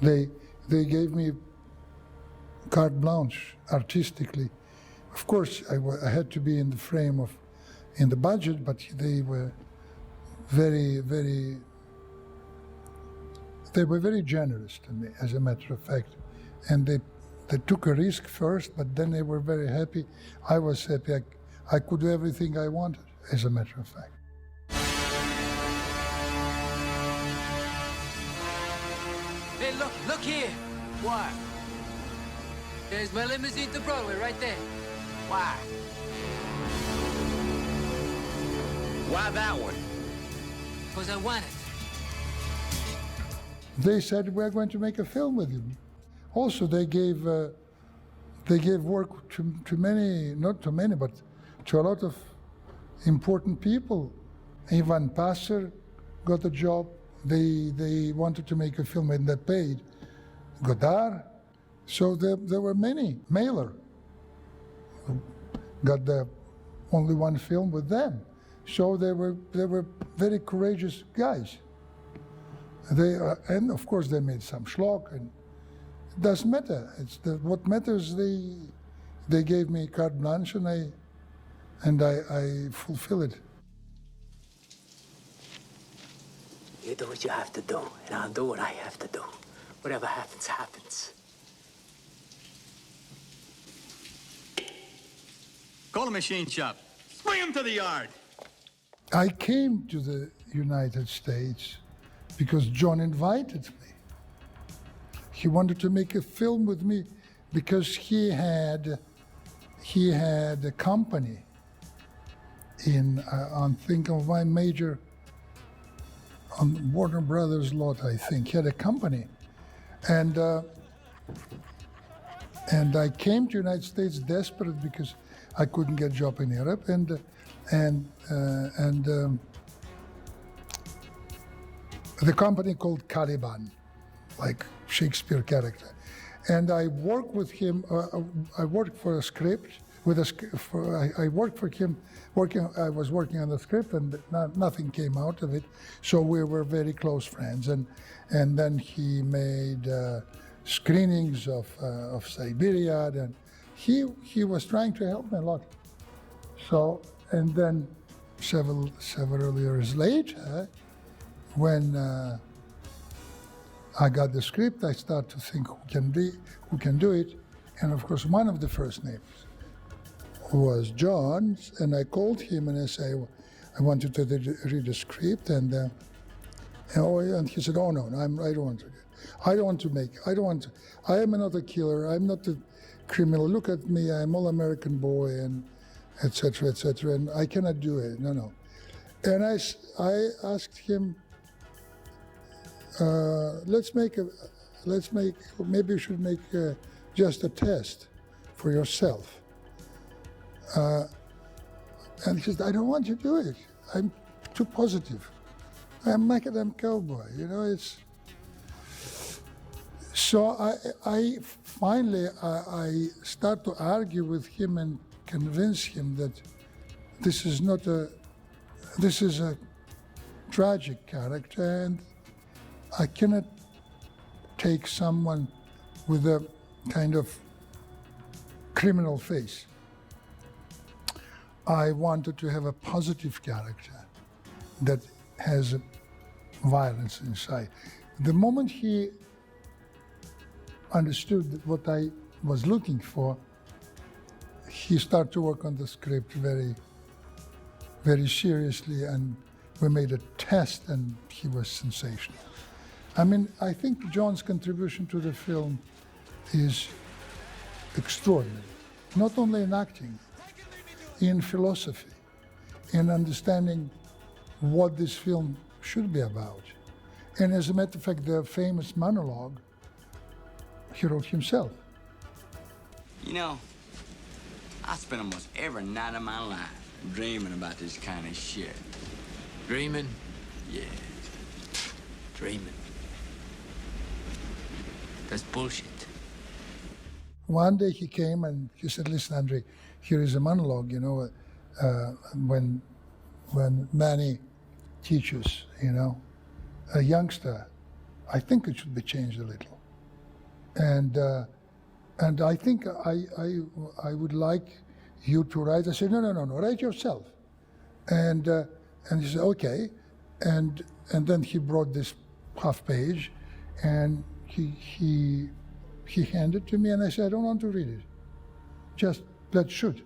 They gave me carte blanche artistically. Of course, I had to be in the frame in the budget, but they were very generous to me, as a matter of fact. And they took a risk first, but then they were very happy. I was happy. I could do everything I wanted, as a matter of fact. Hey, look here. What? There's my limousine to Broadway right there. Why? Why that one? Because I want it. They said, we're going to make a film with you. Also, they gave work to many, not to many, but to a lot of important people. Ivan Passer got a job. They wanted to make a film and they paid. Godard. So there were many. Mailer got the only one film with them. So they were very courageous guys. And of course they made some schlock, and it doesn't matter. What matters, they gave me carte blanche, and I fulfill it. You do what you have to do, and I'll do what I have to do. Whatever happens, happens. Call a machine shop. Swing him to the yard. I came to the United States because John invited me. He wanted to make a film with me because he had a company on think of my major, on Warner Brothers lot, I think. He had a company. And I came to United States desperate because I couldn't get a job in Europe, and the company called Caliban, like Shakespeare character. And I worked with him, I worked for a script, I worked for him, I was working on the script, and nothing came out of it, so we were very close friends. And then he made screenings of Siberia, and he was trying to help me a lot. So, and then several years later, when I got the script, I started to think who can do it, and of course one of the first names was John's, and I called him and I said, I wanted to read the script, and he said, oh no, I don't want to. I am not a killer, I'm not a criminal, look at me, I'm all American boy, and etc., and I cannot do it, no. And I asked him, maybe you should make just a test for yourself. And he said, I don't want you to do it. I'm too positive. I'm macadam cowboy, it's. So I finally start to argue with him and convince him that this is a tragic character, and I cannot take someone with a kind of criminal face. I wanted to have a positive character that has violence inside. The moment he understood what I was looking for, he started to work on the script very, very seriously, and we made a test, and he was sensational. I mean, I think John's contribution to the film is extraordinary, not only in acting, in philosophy, in understanding what this film should be about. And as a matter of fact, the famous monologue, he wrote himself. I spent almost every night of my life dreaming about this kind of shit. Dreaming? Yeah. Dreaming. That's bullshit. One day he came and he said, listen, Andrei, here is a monologue, when Manny teaches, a youngster, I think it should be changed a little. And I think I would like you to write. I said, no, write yourself. And he said, okay. And then he brought this half page, and he handed it to me, and I said, I don't want to read it. Just let's shoot.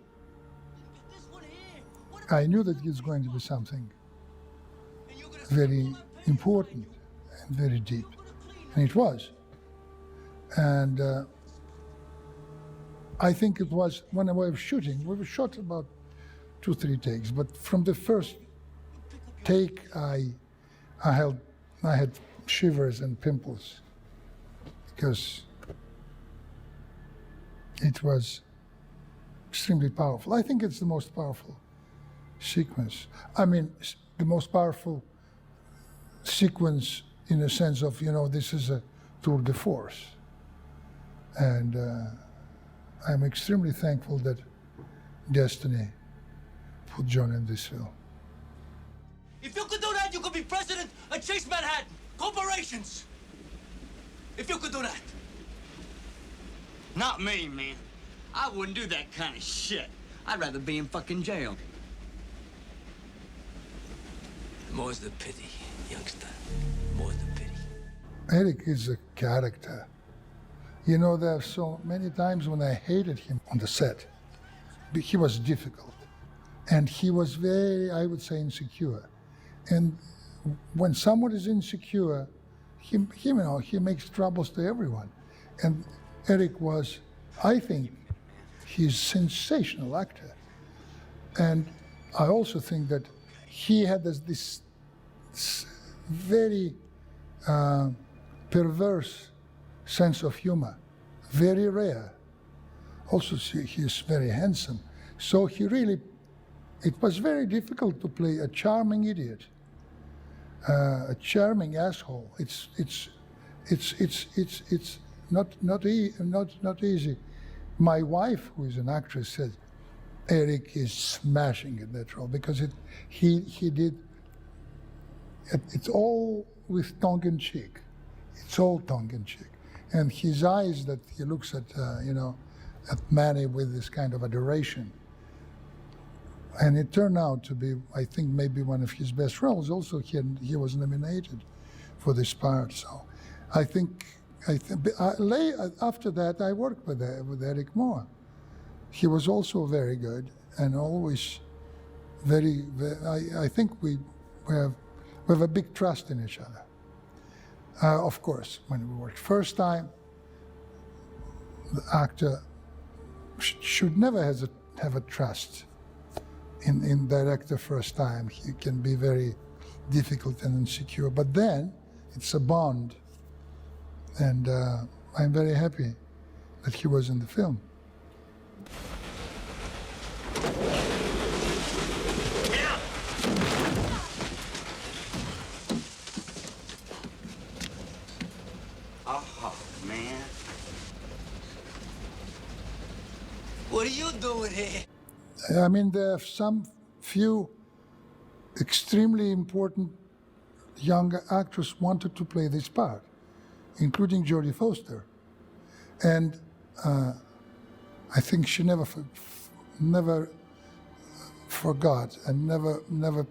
I knew that it's going to be something very important and very deep, and it was. And I think it was when I was shooting. We were shot about 2-3 takes, but from the first take, I had shivers and pimples because it was extremely powerful. I think it's the most powerful sequence. I mean, the most powerful sequence in a sense of, this is a tour de force. And I'm extremely thankful that Destiny put John in this film. If you could do that, you could be president of Chase Manhattan Corporations. If you could do that. Not me, man. I wouldn't do that kind of shit. I'd rather be in fucking jail. More's the pity, youngster. More's the pity. Eric is a character. There are so many times when I hated him on the set. He was difficult. And he was very, I would say, insecure. And when someone is insecure, he makes troubles to everyone. And Eric was, I think, he's a sensational actor. And I also think that he had this very perverse sense of humor, very rare. Also, he's very handsome. So it was very difficult to play a charming idiot, a charming asshole. It's not easy. My wife, who is an actress, said Eric is smashing in that role because he did. It's all with tongue in cheek. It's all tongue in cheek, and his eyes that he looks at, at Manny with this kind of adoration. And it turned out to be, I think, maybe one of his best roles. Also, he was nominated for this part. So, after that, I worked with Eric more. He was also very good and always very I think we have a big trust in each other. Of course, when we worked first time, the actor should never have a trust in director first time. He can be very difficult and insecure, but then it's a bond. And I'm very happy that he was in the film. Oh, man. What are you doing here? I mean, there are some few extremely important young actors wanted to play this part, including Jodie Foster. And I think she never forgot and never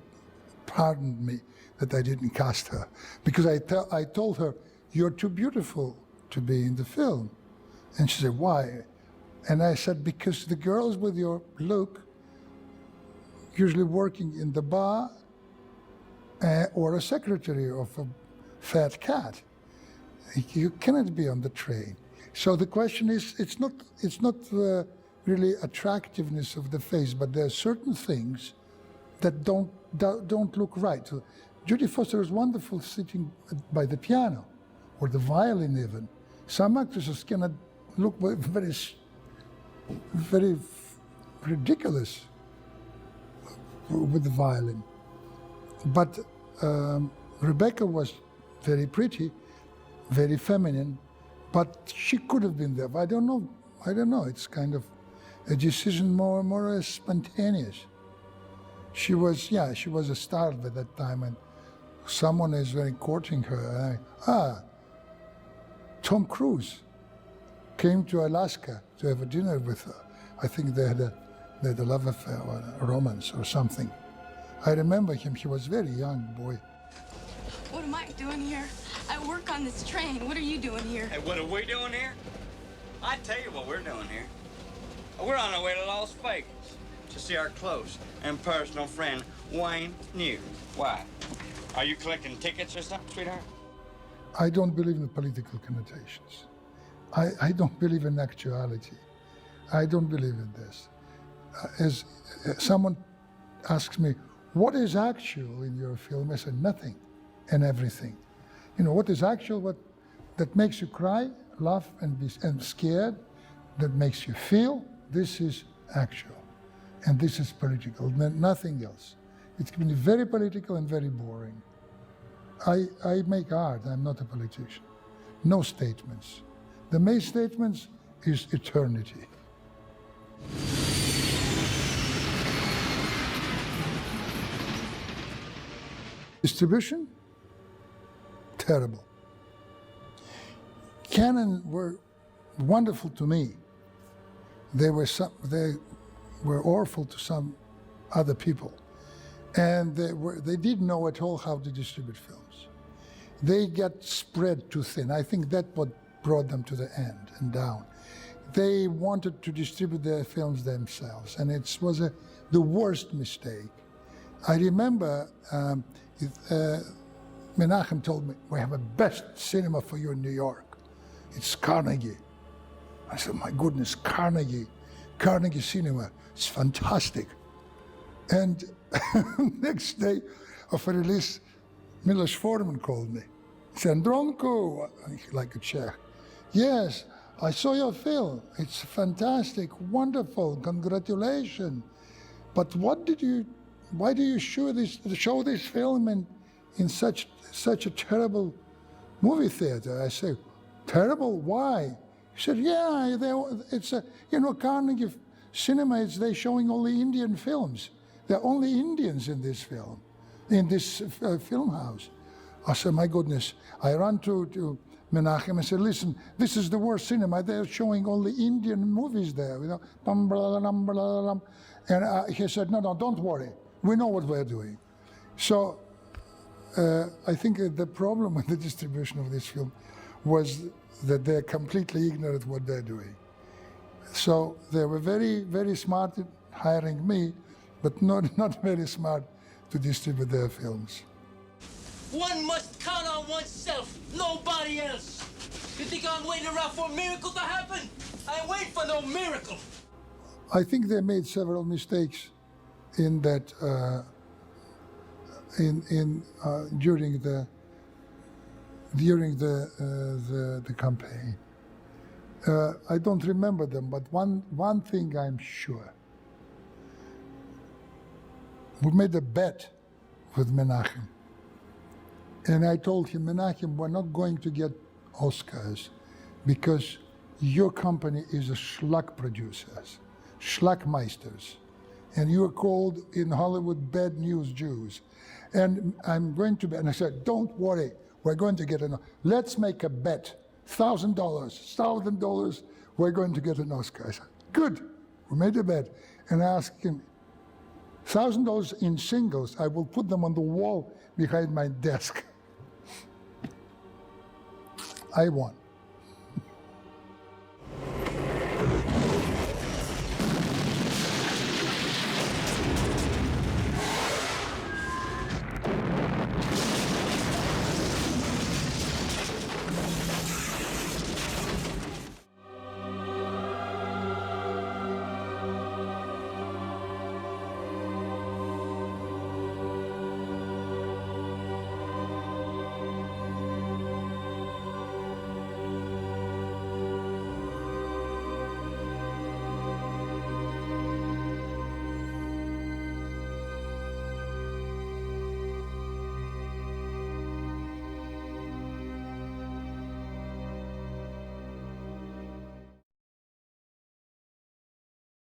pardoned me that I didn't cast her. Because I told her, you're too beautiful to be in the film. And she said, why? And I said, because the girls with your look, usually working in the bar or a secretary of a fat cat. You cannot be on the train. So the question is, it's not really attractiveness of the face, but there are certain things that don't look right. So Jodie Foster is wonderful sitting by the piano or the violin even. Some actresses cannot look very, very ridiculous with the violin. But Rebecca was very pretty, very feminine, but she could have been there. But I don't know. It's kind of a decision more or less spontaneous. She was a star at that time, and someone is very courting her. Tom Cruise. came to Alaska to have a dinner with her. I think they had a love affair or a romance or something. I remember him. He was very young boy. What am I doing here? I work on this train. What are you doing here? Hey, what are we doing here? I tell you what we're doing here. We're on our way to Las Vegas to see our close and personal friend, Wayne New. Why? Are you collecting tickets or something, sweetheart? I don't believe in political connotations. I don't believe in actuality. I don't believe in this. As someone asks me, what is actual in your film? I said, nothing and everything. You know, what is actual, what that makes you cry, laugh, and scared, that makes you feel, this is actual. And this is political, nothing else. It can be very political and very boring. I make art, I'm not a politician. No statements. The main statements is eternity. Distribution? Terrible. Canon were wonderful to me. They were awful to some other people. And they didn't know at all how to distribute films. They got spread too thin. I think that's what brought them to the end and down. They wanted to distribute their films themselves, and it was the worst mistake. I remember Menachem told me, we have a best cinema for you in New York. It's Carnegie. I said, my goodness, Carnegie Cinema, it's fantastic. And next day of a release, Milos Forman called me. He said, Andronko, like a Czech. Yes, I saw your film. It's fantastic, wonderful, congratulations. But why do you show this film in such a terrible movie theater? I said, terrible, why? He said, yeah, it's Carnegie Cinema, they're showing only Indian films. There are only Indians in this film, in this film house. I said, my goodness. I ran to Menachem and said, listen, this is the worst cinema. They're showing only Indian movies there, you know. And he said, no, don't worry. We know what we're doing. So I think the problem with the distribution of this film was that they're completely ignorant what they're doing. So they were very, very smart in hiring me, but not very smart to distribute their films. One must count on oneself, nobody else. You think I'm waiting around for a miracle to happen? I ain't waiting for no miracle. I think they made several mistakes in that during the campaign. I don't remember them, but one thing I'm sure. We made a bet with Menachem. And I told him, Menachem, we're not going to get Oscars because your company is a schlock producers, schlockmeisters. And you are called in Hollywood bad news Jews. And I'm going to bet, and I said, don't worry, we're going to get let's make a bet, $1,000, we're going to get an Oscar. I said, good, we made a bet. And I asked him, $1,000 in singles, I will put them on the wall behind my desk. I won.